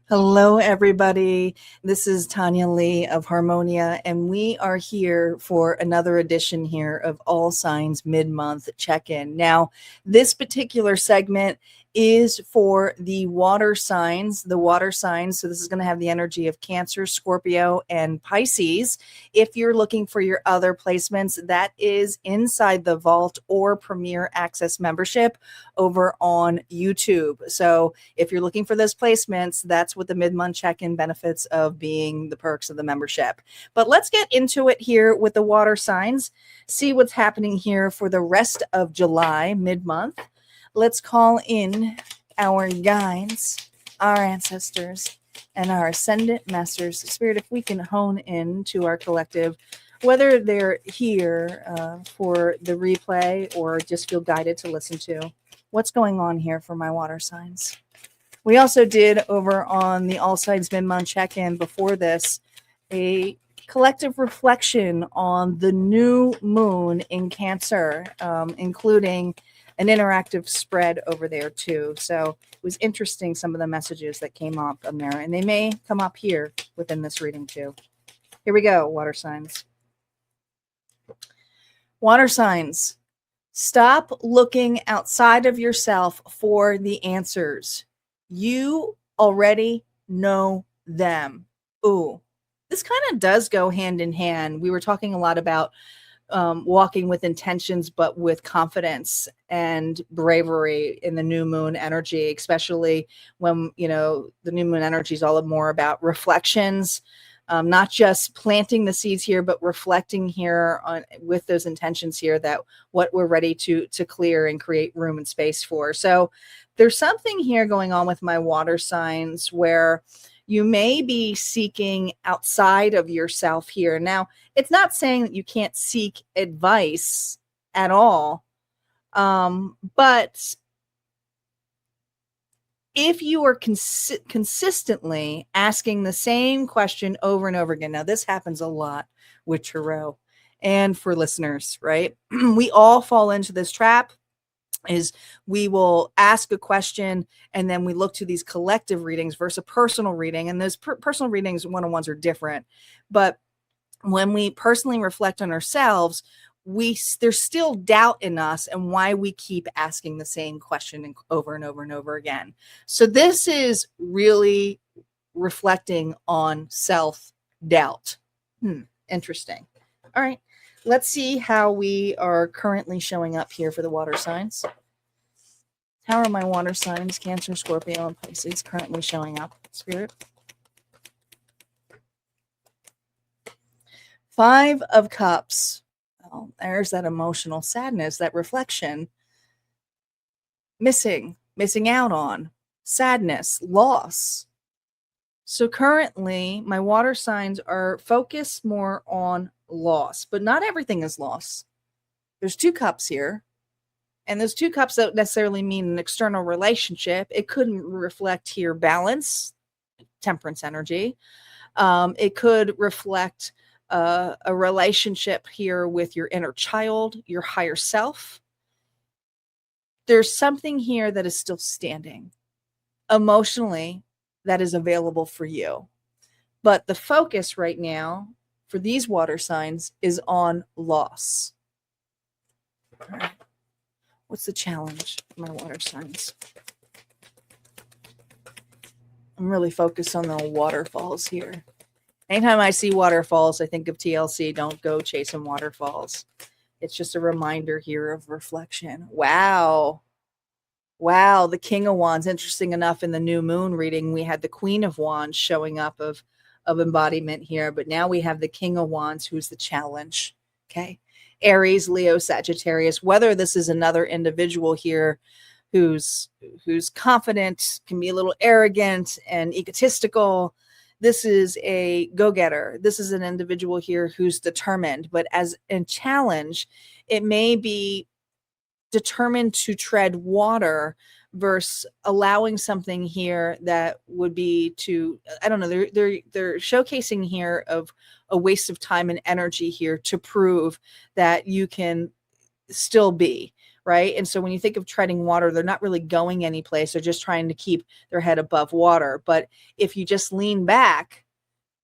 Hello, everybody. This is Tanya Lee of Harmonia, and we are here for another edition here of All Signs Mid-Month Check-In. Now, this particular segment is for the water signs. So this is going to have the energy of Cancer, Scorpio, and Pisces. If you're looking for your other placements, that is inside the Vault or Premier Access membership over on YouTube. So if you're looking for those placements, that's what the mid-month check-in benefits of being the perks of the membership. But let's get into it here with the water signs, see what's happening here for the rest of July, mid-month. Let's call in our guides, our ancestors, and our ascendant masters. Spirit, if we can hone in to our collective, whether they're here for the replay or just feel guided to listen to. What's going on here for my water signs? We also did over on the All Signs Mid-Month Check-In before this a collective reflection on the new moon in Cancer, including an interactive spread over there too. So it was interesting, some of the messages that came up on there, and they may come up here within this reading too. Here we go, water signs. Water signs. Stop looking outside of yourself for the answers. You already know them. Ooh, this kind of does go hand in hand. We were talking a lot about walking with intentions, but with confidence and bravery in the new moon energy, especially when, the new moon energy is all more about reflections. Not just planting the seeds here, but reflecting here on with those intentions here that what we're ready to clear and create room and space for. So there's something here going on with my water signs where you may be seeking outside of yourself here. Now, it's not saying that you can't seek advice at all, but if you are consistently asking the same question over and over again, now this happens a lot with tarot and for listeners, right? We all fall into this trap. Is we will ask a question and then we look to these collective readings versus a personal reading. And those personal readings, one-on-ones, are different. But when we personally reflect on ourselves, there's still doubt in us and why we keep asking the same question over and over and over again. So this is really reflecting on self-doubt. Interesting. All right. Let's see how we are currently showing up here for the water signs. How are my water signs, Cancer, Scorpio, and Pisces, currently showing up, Spirit? 5 of Cups. Oh, there's that emotional sadness, that reflection. Missing out on, sadness, loss. So currently, my water signs are focused more on loss, but not everything is loss. There's 2 cups here, and those 2 cups don't necessarily mean an external relationship. It could reflect here balance, temperance energy. It could reflect a relationship here with your inner child, your higher self. There's something here that is still standing emotionally that is available for you. But the focus right now for these water signs is on loss. All right. What's the challenge for my water signs? I'm really focused on the waterfalls here. Anytime I see waterfalls, I think of TLC. Don't go chasing waterfalls. It's just a reminder here of reflection. Wow. The King of Wands. Interesting enough, in the new moon reading, we had the Queen of Wands showing up of embodiment here. But now we have the King of Wands, who's the challenge. Okay. Aries, Leo, Sagittarius. Whether this is another individual here who's confident, can be a little arrogant and egotistical. This is a go-getter. This is an individual here who's determined, but as a challenge, it may be determined to tread water versus allowing something here that would be to, I don't know, they're showcasing here of a waste of time and energy here to prove that you can still be, right? And so when you think of treading water, they're not really going anyplace. They're just trying to keep their head above water. But if you just lean back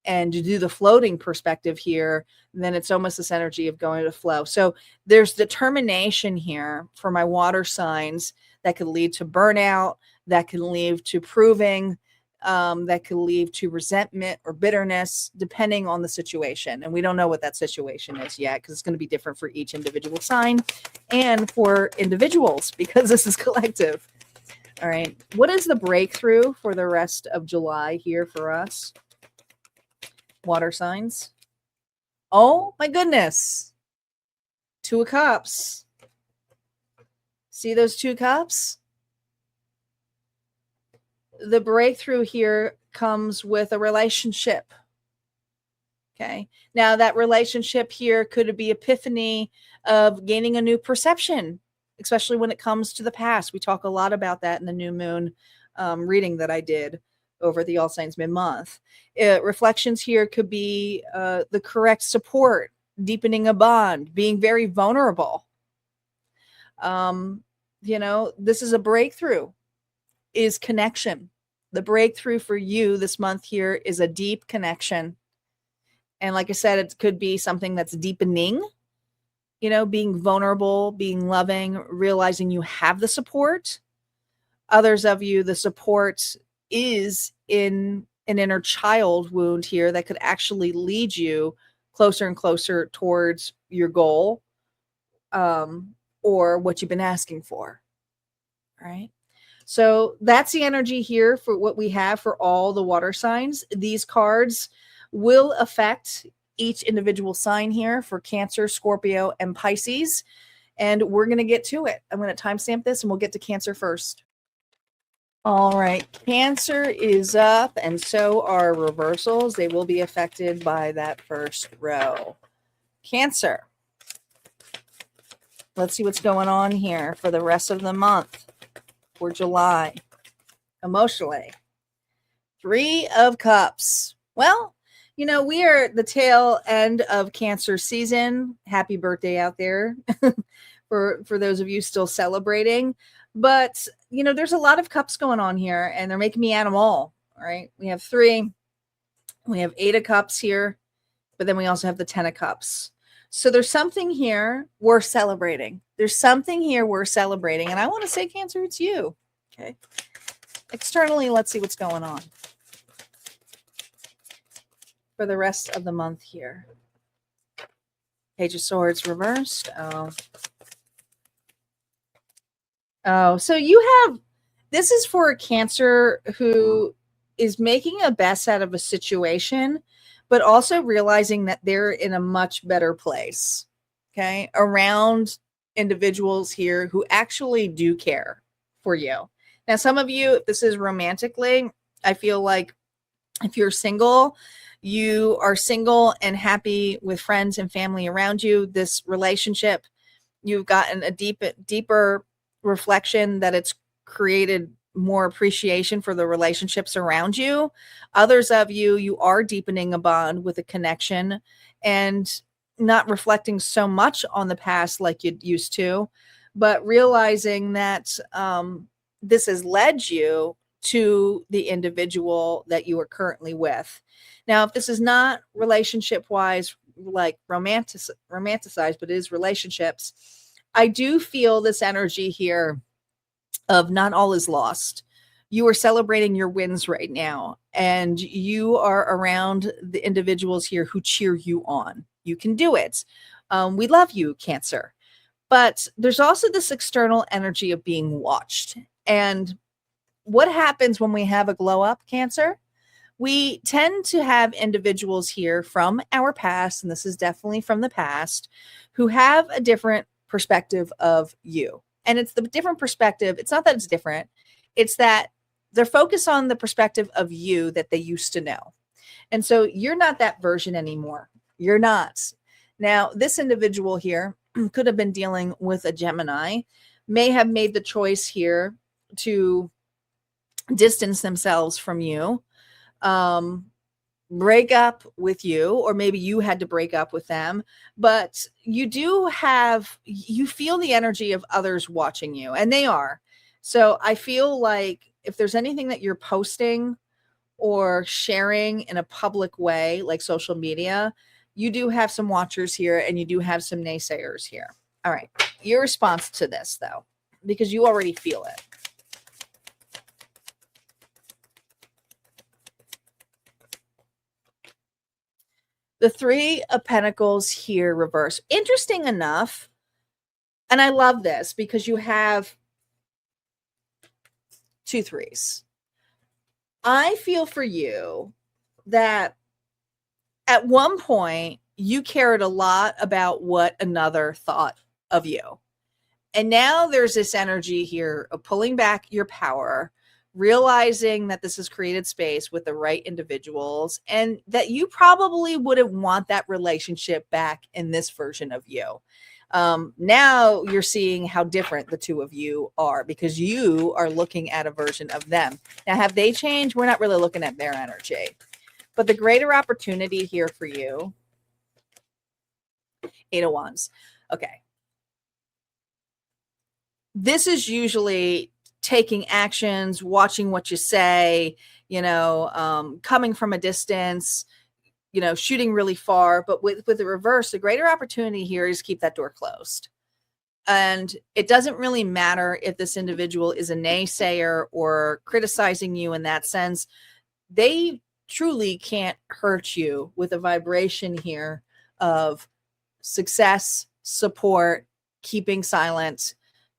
and you do the floating perspective here, then it's almost this energy of going to flow. So there's determination here for my water signs that could lead to burnout, that can lead to proving, that could lead to resentment or bitterness, depending on the situation. And we don't know what that situation is yet, because it's going to be different for each individual sign and for individuals, because this is collective. All right. What is the breakthrough for the rest of July here for us? Water signs. Oh my goodness. 2 of Cups. See those 2 cups? The breakthrough here comes with a relationship. Okay. Now that relationship here could be epiphany of gaining a new perception, especially when it comes to the past. We talk a lot about that in the new moon reading that I did over the All Signs mid-month. Reflections here could be the correct support, deepening a bond, being very vulnerable. This is a breakthrough, is connection. The breakthrough for you this month here is a deep connection. And like I said, it could be something that's deepening, being vulnerable, being loving, realizing you have the support. Others of you, the support is in an inner child wound here that could actually lead you closer and closer towards your goal, or what you've been asking for. All right. So that's the energy here for what we have for all the water signs. These cards will affect each individual sign here for Cancer, Scorpio, and Pisces. And we're going to get to it. I'm going to timestamp this and we'll get to Cancer first. All right. Cancer is up, and so are reversals. They will be affected by that first row. Cancer. Let's see what's going on here for the rest of the month. For July, emotionally. 3 of Cups. Well, we are at the tail end of Cancer season. Happy birthday out there for those of you still celebrating. But, there's a lot of cups going on here, and they're making me add them all. All right. We have 3. We have 8 of Cups here, but then we also have the 10 of Cups. So there's something here worth celebrating. There's something here worth celebrating. And I want to say, Cancer, it's you. Okay. Externally, let's see what's going on for the rest of the month here. Page of Swords reversed. Oh, so this is for a Cancer who is making a best out of a situation, but also realizing that they're in a much better place, okay, around individuals here who actually do care for you. Now, some of you, if this is romantically, I feel like if you're single, you are single and happy with friends and family around you. This relationship, you've gotten a deeper reflection that it's created more appreciation for the relationships around you. Others of you, you are deepening a bond with a connection and not reflecting so much on the past like you used to, but realizing that this has led you to the individual that you are currently with. Now, if this is not relationship wise, like romanticized, but it is relationships, I do feel this energy here of not all is lost. You are celebrating your wins right now, and you are around the individuals here who cheer you on. You can do it. We love you, Cancer. But there's also this external energy of being watched. And what happens when we have a glow up, Cancer? We tend to have individuals here from our past, and this is definitely from the past, who have a different perspective of you. And it's the different perspective. It's not that it's different. It's that they're focused on the perspective of you that they used to know. And so you're not that version anymore. You're not. Now, this individual here could have been dealing with a Gemini, may have made the choice here to distance themselves from you, break up with you, or maybe you had to break up with them, but you feel the energy of others watching you, and they are. So I feel like if there's anything that you're posting or sharing in a public way, like social media, you do have some watchers here and you do have some naysayers here. All right. Your response to this, though, because you already feel it. The Three of Pentacles here reverse. Interesting enough, and I love this because you have 2 threes. I feel for you that at one point you cared a lot about what another thought of you. And now there's this energy here of pulling back your power, realizing that this has created space with the right individuals, and that you probably wouldn't want that relationship back in this version of you. Now you're seeing how different the two of you are because you are looking at a version of them. Now, have they changed? We're not really looking at their energy. But the greater opportunity here for you, 8 of Wands. Okay. This is usually taking actions, watching what you say, coming from a distance, shooting really far. But with the reverse, the greater opportunity here is keep that door closed. And it doesn't really matter if this individual is a naysayer or criticizing you in that sense. They truly can't hurt you with a vibration here of success, support, keeping silent,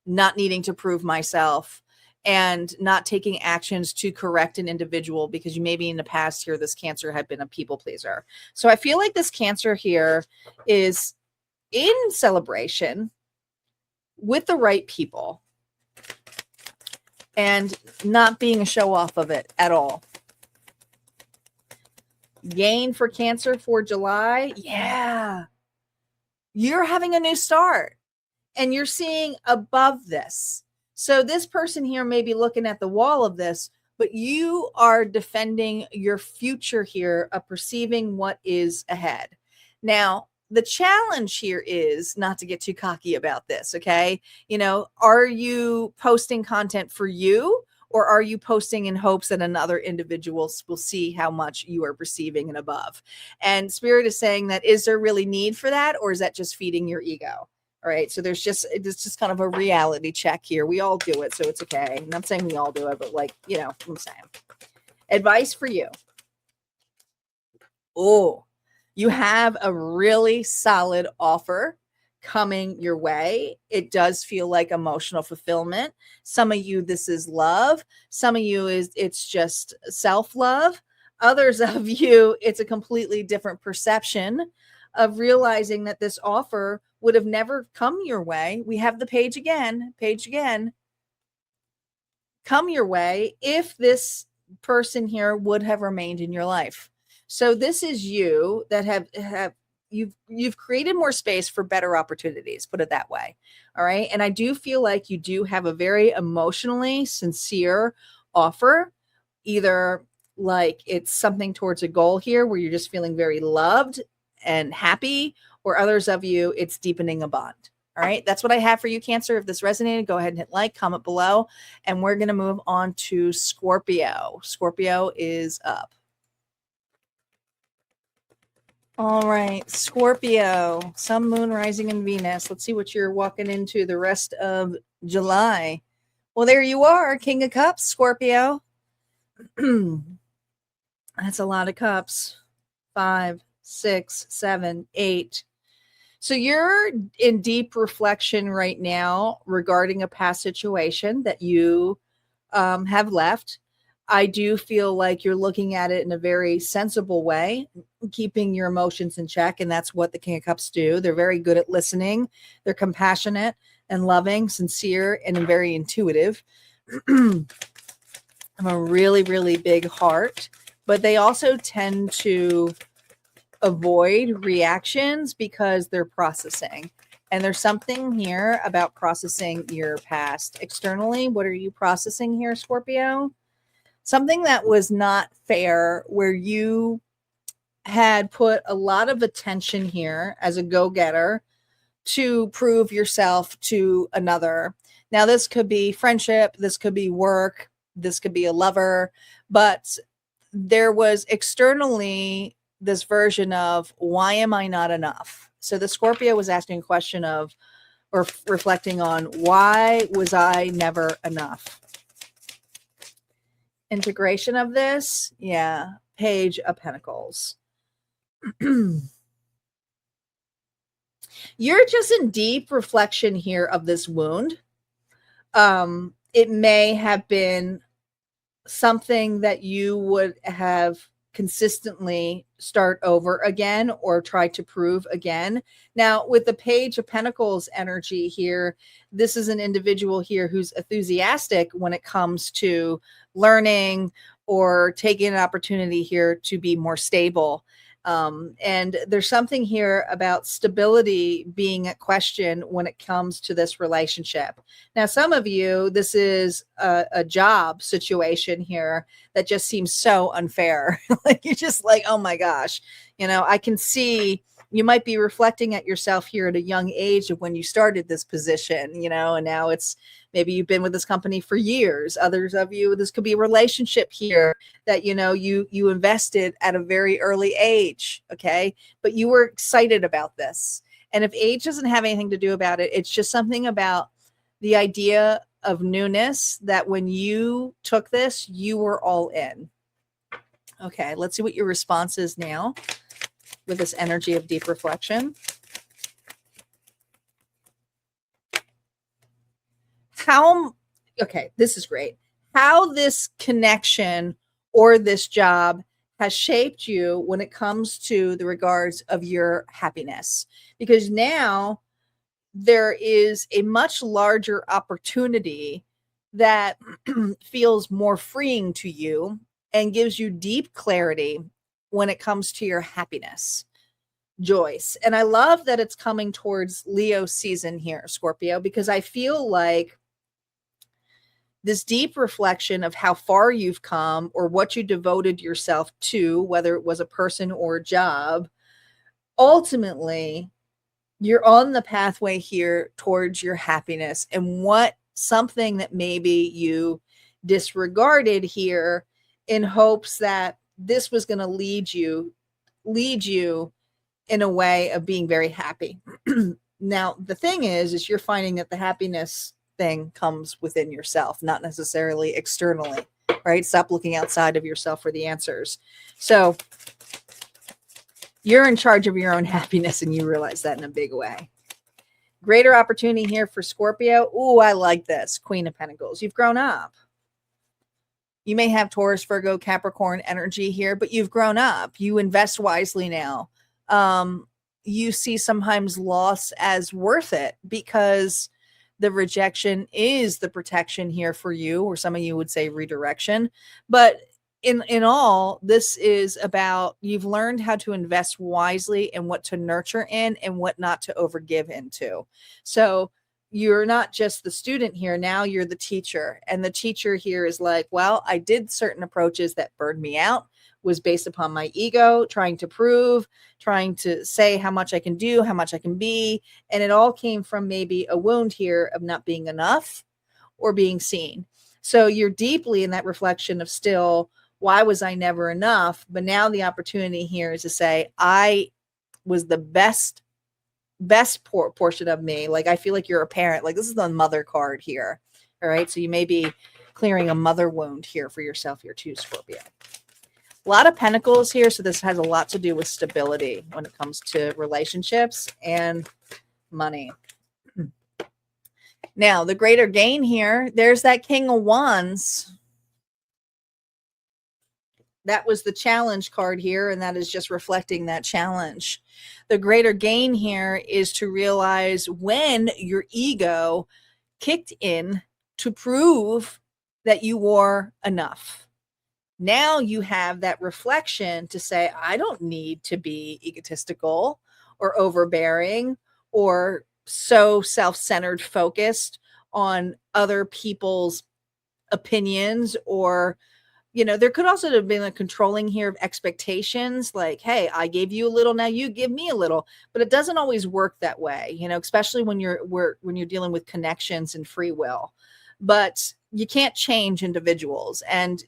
not needing to prove myself, and not taking actions to correct an individual because you maybe in the past here, this Cancer had been a people pleaser. So I feel like this Cancer here is in celebration with the right people and not being a show off of it at all. Gain for Cancer for July. Yeah. You're having a new start and you're seeing above this. So this person here may be looking at the wall of this, but you are defending your future here of perceiving what is ahead. Now, the challenge here is not to get too cocky about this, okay? Are you posting content for you, or are you posting in hopes that another individual will see how much you are perceiving and above? And Spirit is saying that, is there really need for that, or is that just feeding your ego? All right. So it's just kind of a reality check here. We all do it, so it's okay. I'm not saying we all do it, but I'm saying. Advice for you. Oh, you have a really solid offer coming your way. It does feel like emotional fulfillment. Some of you, this is love. Some of you it's just self-love. Others of you, it's a completely different perception of realizing that this offer would have never come your way. We have the page again, come your way if this person here would have remained in your life. So this is you that have you've created more space for better opportunities, put it that way. All right. And I do feel like you do have a very emotionally sincere offer, either like it's something towards a goal here where you're just feeling very loved and happy, or others of you, it's deepening a bond. All right. That's what I have for you, Cancer. If this resonated, go ahead and hit like, comment below, and we're going to move on to Scorpio. Scorpio is up. All right, Scorpio, Sun, Moon, Rising, and Venus. Let's see what you're walking into the rest of July. Well, there you are, King of Cups, Scorpio. That's a lot of cups. 5, 6, 7, 8. So you're in deep reflection right now regarding a past situation that you have left. I do feel like you're looking at it in a very sensible way, keeping your emotions in check. And that's what the King of Cups do. They're very good at listening. They're compassionate and loving, sincere, and very intuitive. I'm a really, really big heart, but they also tend to avoid reactions because they're processing. And there's something here about processing your past externally. What are you processing here, Scorpio? Something that was not fair, where you had put a lot of attention here as a go-getter to prove yourself to another. Now, this could be friendship, this could be work, this could be a lover, but there was externally this version of, why am I not enough? So the Scorpio was asking a question of, or reflecting on, why was I never enough? Integration of this, yeah, Page of Pentacles. You're just in deep reflection here of this wound. It may have been something that you would have consistently start over again or try to prove again. Now, with the Page of Pentacles energy here, this is an individual here who's enthusiastic when it comes to learning or taking an opportunity here to be more stable. And there's something here about stability being a question when it comes to this relationship. Now, some of you, this is a job situation here that just seems so unfair. Like, you're just like, oh my gosh, I can see you might be reflecting at yourself here at a young age of when you started this position, and now it's maybe you've been with this company for years. Others of you, this could be a relationship here that, you invested at a very early age. Okay. But you were excited about this. And if age doesn't have anything to do about it, it's just something about the idea of newness, that when you took this, you were all in. Okay. Let's see what your response is now with this energy of deep reflection. Okay, this is great. How this connection or this job has shaped you when it comes to the regards of your happiness. Because now there is a much larger opportunity that feels more freeing to you and gives you deep clarity when it comes to your happiness. Joyce. And I love that it's coming towards Leo season here, Scorpio, because I feel like this deep reflection of how far you've come or what you devoted yourself to, whether it was a person or a job, ultimately you're on the pathway here towards your happiness. And what something that maybe you disregarded here in hopes that this was going to lead you in a way of being very happy. Now, the thing is you're finding that the happiness thing comes within yourself, not necessarily externally, right? Stop looking outside of yourself for the answers. So you're in charge of your own happiness, and you realize that in a big way. Greater opportunity here for Scorpio. Ooh, I like this. Queen of Pentacles. You've grown up. You may have Taurus, Virgo, Capricorn energy here, but you've grown up. You invest wisely now. You see sometimes loss as worth it, because the rejection is the protection here for you, or some of you would say redirection. But in all, this is about, you've learned how to invest wisely and what to nurture in and what not to overgive into. So you're not just the student here. Now you're the teacher, and the teacher here is like, well, I did certain approaches that burned me out, was based upon my ego, trying to prove, trying to say how much I can do, how much I can be. And it all came from maybe a wound here of not being enough or being seen. So you're deeply in that reflection of still, why was I never enough? But now the opportunity here is to say, I was the best portion of me. Like, I feel like you're a parent. Like, this is the mother card here. All right. So you may be clearing a mother wound here for yourself here too, Scorpio. A lot of pentacles here. So this has a lot to do with stability when it comes to relationships and money. Now, the greater gain here, there's that King of Wands. That was the challenge card here, and that is just reflecting that challenge. The greater gain here is to realize when your ego kicked in to prove that you were enough. Now you have that reflection to say, I don't need to be egotistical or overbearing or so self-centered, focused on other people's opinions or there could also have been a controlling here of expectations, like, hey, I gave you a little, now you give me a little, but it doesn't always work that way, especially when you're dealing with connections and free will. But you can't change individuals. And,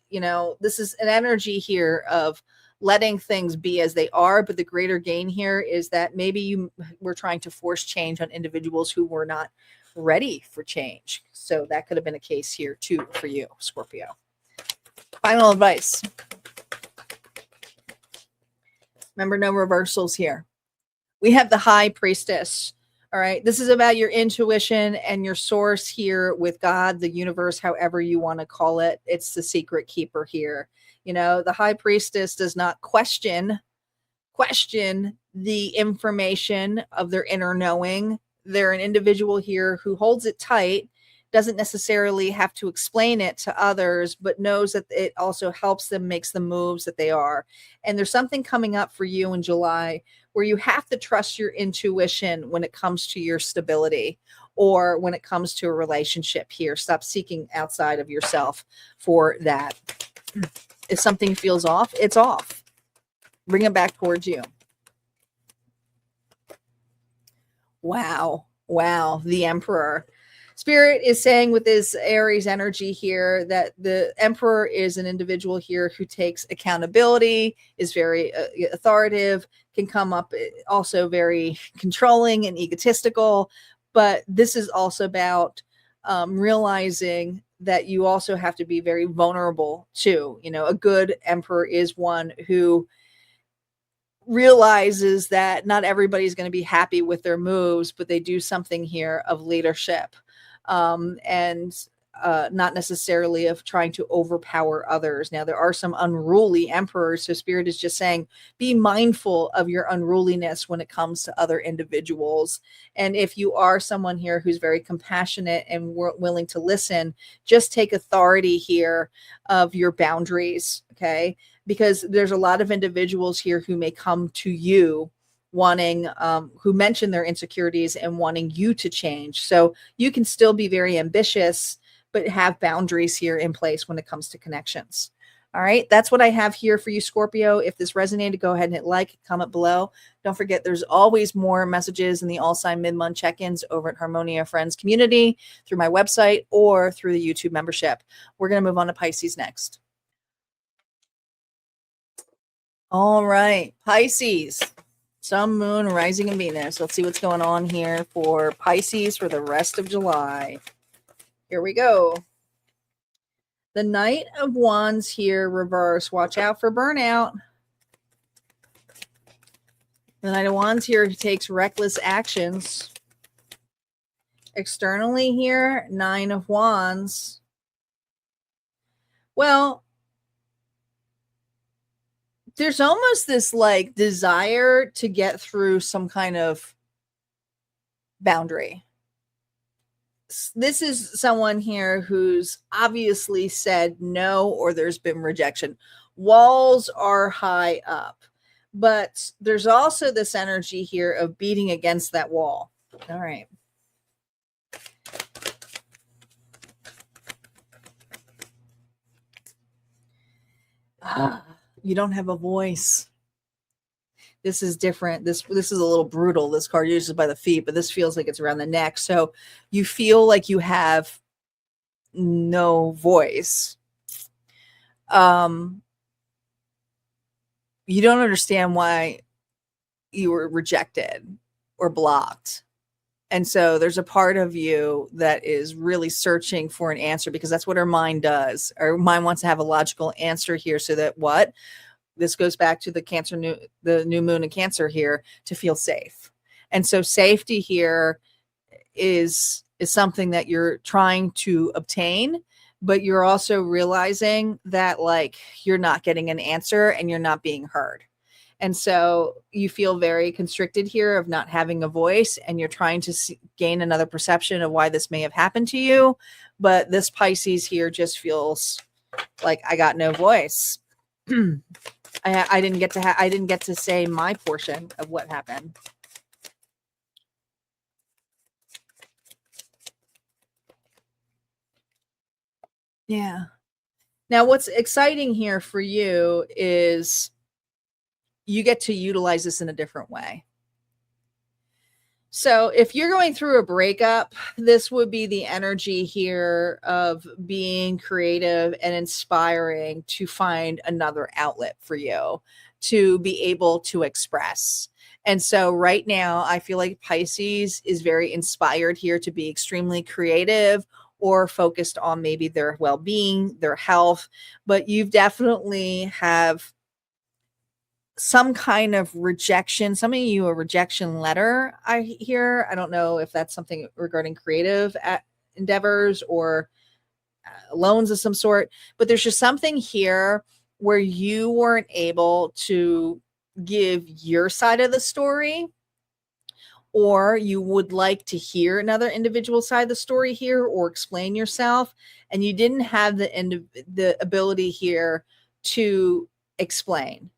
this is an energy here of letting things be as they are. But the greater gain here is that maybe you were trying to force change on individuals who were not ready for change. So that could have been a case here too for you, Scorpio. Final advice. Remember, no reversals here. We have the High Priestess. All right. This is about your intuition and your source here with God, the universe, however you want to call it. It's the secret keeper here. The High Priestess does not question the information of their inner knowing. They're an individual here who holds it tight, doesn't necessarily have to explain it to others, but knows that it also helps them, makes the moves that they are. And there's something coming up for you in July where you have to trust your intuition when it comes to your stability or when it comes to a relationship here. Stop seeking outside of yourself for that. If something feels off, it's off. Bring it back towards you. Wow. The Emperor. Spirit is saying with this Aries energy here that the Emperor is an individual here who takes accountability, is very authoritative, can come up also very controlling and egotistical. But this is also about realizing that you also have to be very vulnerable too. A good Emperor is one who realizes that not everybody's going to be happy with their moves, but they do something here of leadership. And not necessarily of trying to overpower others. Now, there are some unruly emperors, so Spirit is just saying, be mindful of your unruliness when it comes to other individuals. And if you are someone here who's very compassionate and willing to listen, just take authority here of your boundaries, okay? Because there's a lot of individuals here who may come to you wanting, who mention their insecurities and wanting you to change. So you can still be very ambitious, but have boundaries here in place when it comes to connections. All right, that's what I have here for you, Scorpio. If this resonated, go ahead and hit like, comment below. Don't forget, there's always more messages in the All Sign Mid-Month Check-ins over at Harmonia Friends Community, through my website, or through the YouTube membership. We're going to move on to Pisces next. All right, Pisces. Sun, Moon, Rising, and Venus. Let's see what's going on here for Pisces for the rest of July. Here we go. The Knight of Wands here, reverse. Watch out for burnout. The Knight of Wands here takes reckless actions. Externally here, Nine of Wands. Well, there's almost this like desire to get through some kind of boundary. This is someone here who's obviously said no, or there's been rejection. Walls are high up, but there's also this energy here of beating against that wall. All right. You don't have a voice. This is different. This is a little brutal. This card uses by the feet, but this feels like it's around the neck. So you feel like you have no voice. You don't understand why you were rejected or blocked. And so there's a part of you that is really searching for an answer, because that's what our mind does. Our mind wants to have a logical answer here, so that what? This goes back to the new moon in Cancer here, to feel safe. And so safety here is something that you're trying to obtain, but you're also realizing that like you're not getting an answer and you're not being heard. And so you feel very constricted here of not having a voice, and you're trying to gain another perception of why this may have happened to you. But this Pisces here just feels like, I got no voice. I didn't get to say my portion of what happened. Yeah. Now, what's exciting here for you is you get to utilize this in a different way. So if you're going through a breakup, this would be the energy here of being creative and inspiring to find another outlet for you to be able to express. And so right now, I feel like Pisces is very inspired here to be extremely creative or focused on maybe their well-being, their health, but you've definitely have some kind of rejection, some of you a rejection letter I hear. I don't know if that's something regarding creative endeavors or loans of some sort, but there's just something here where you weren't able to give your side of the story, or you would like to hear another individual side of the story here or explain yourself, and you didn't have the ability here to explain.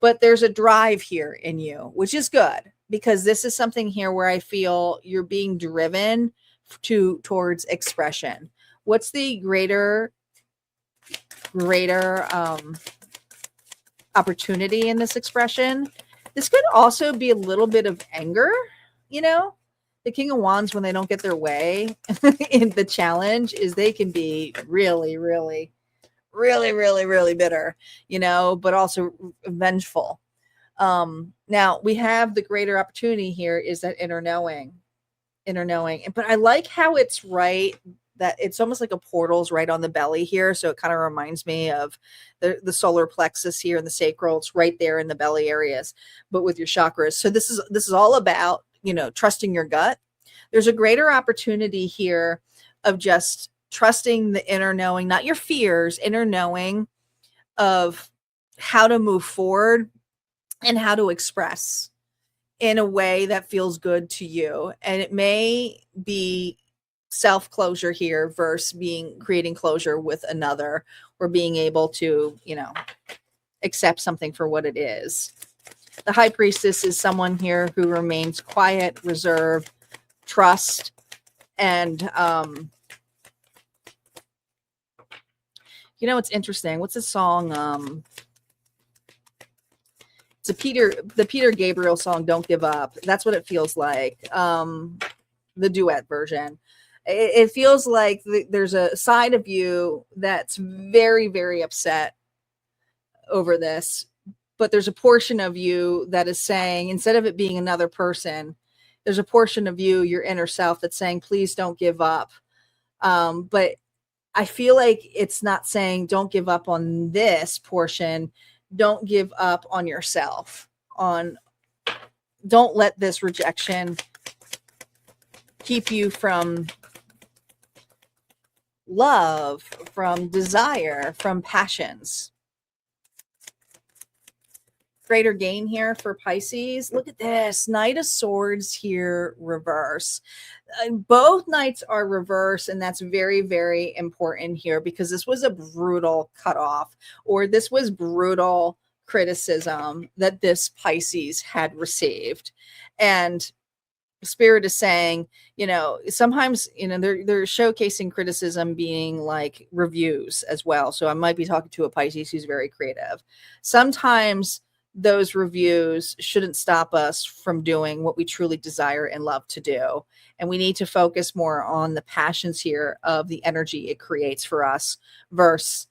But there's a drive here in you, which is good, because this is something here where I feel you're being driven towards expression. What's the greater opportunity in this expression? This could also be a little bit of anger, the King of Wands, when they don't get their way in the challenge, is they can be really, really, really, really, really bitter, but also vengeful. Now we have the greater opportunity here is that inner knowing. But I like how it's right, that it's almost like a portal's right on the belly here. So it kind of reminds me of the solar plexus here and the sacral. It's right there in the belly areas, but with your chakras. So this is all about, trusting your gut. There's a greater opportunity here of just trusting the inner knowing, not your fears, inner knowing of how to move forward and how to express in a way that feels good to you. And it may be self-closure here versus creating closure with another, or being able to, accept something for what it is. The High Priestess is someone here who remains quiet, reserved, trust, and it's interesting. What's the song? It's the Peter Gabriel song, Don't Give Up. That's what it feels like. The duet version. It feels like there's a side of you that's very, very upset over this, but there's a portion of you that is saying, instead of it being another person, there's a portion of you, your inner self, that's saying, please don't give up. But I feel like it's not saying don't give up on this portion. Don't give up on yourself. Don't let this rejection keep you from love, from desire, from passions. Greater gain here for Pisces. Look at this. Knight of Swords here, reverse. Both knights are reverse, and that's very, very important here, because this was a brutal cutoff, or this was brutal criticism that this Pisces had received. And Spirit is saying, sometimes, they're showcasing criticism being like reviews as well. So I might be talking to a Pisces who's very creative. Sometimes those reviews shouldn't stop us from doing what we truly desire and love to do. And we need to focus more on the passions here of the energy it creates for us, versus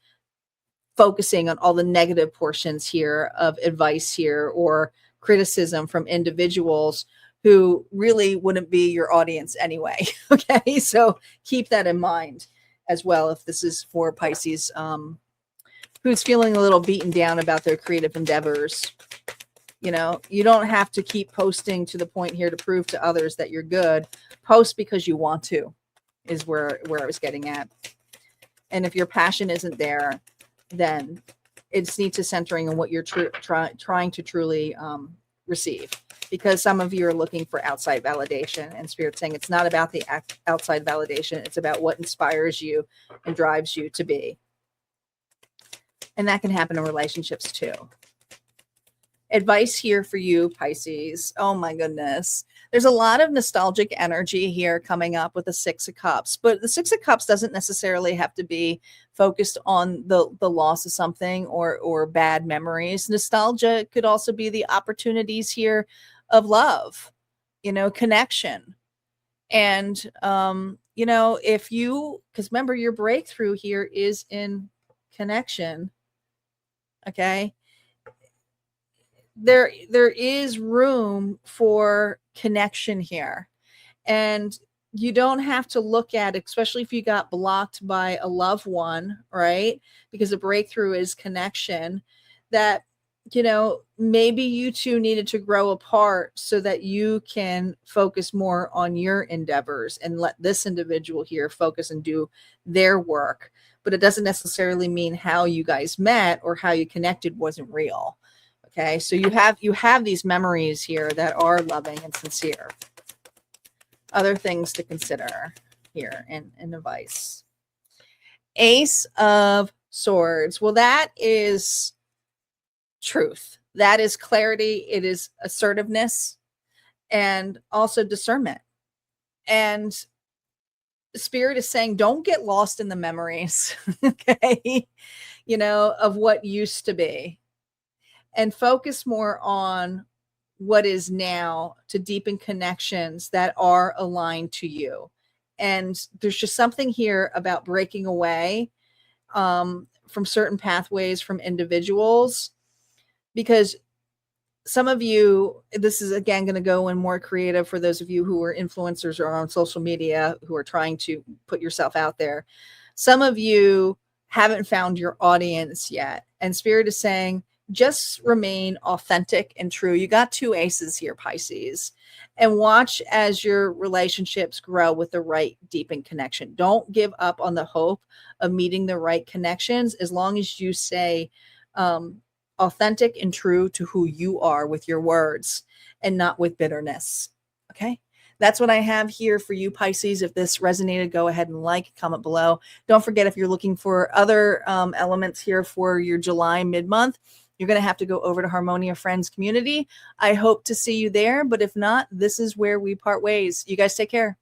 focusing on all the negative portions here of advice here or criticism from individuals who really wouldn't be your audience anyway. Okay. So keep that in mind as well, if this is for Pisces, who's feeling a little beaten down about their creative endeavors. You don't have to keep posting to the point here to prove to others that you're good. Post because you want to, is where I was getting at. And if your passion isn't there, then it's need to centering on what you're trying to truly receive. Because some of you are looking for outside validation, and Spirit saying it's not about the outside validation. It's about what inspires you and drives you to be. And that can happen in relationships too. Advice here for you, Pisces. Oh my goodness. There's a lot of nostalgic energy here coming up with the Six of Cups, but the Six of Cups doesn't necessarily have to be focused on the loss of something or bad memories. Nostalgia could also be the opportunities here of love, connection. And if you, because remember, your breakthrough here is in connection. Okay, there is room for connection here, and you don't have to look at it, especially if you got blocked by a loved one, right? Because a breakthrough is connection. That maybe you two needed to grow apart so that you can focus more on your endeavors and let this individual here focus and do their work. But it doesn't necessarily mean how you guys met or how you connected wasn't real. Okay, so you have these memories here that are loving and sincere. Other things to consider here in advice. Ace of Swords. Well, that is truth. That is clarity. It is assertiveness and also discernment. And Spirit is saying, don't get lost in the memories, okay, of what used to be, and focus more on what is now to deepen connections that are aligned to you. And there's just something here about breaking away from certain pathways from individuals, because some of you, this is again going to go in more creative for those of you who are influencers or on social media who are trying to put yourself out there. Some of you haven't found your audience yet. And Spirit is saying, just remain authentic and true. You got two aces here, Pisces, and watch as your relationships grow with the right deepened connection. Don't give up on the hope of meeting the right connections, as long as you say authentic and true to who you are with your words and not with bitterness. Okay. That's what I have here for you, Pisces. If this resonated, go ahead and comment below. Don't forget, if you're looking for other elements here for your July mid-month, you're going to have to go over to Harmonia Friends Community. I hope to see you there, but if not, this is where we part ways. You guys take care.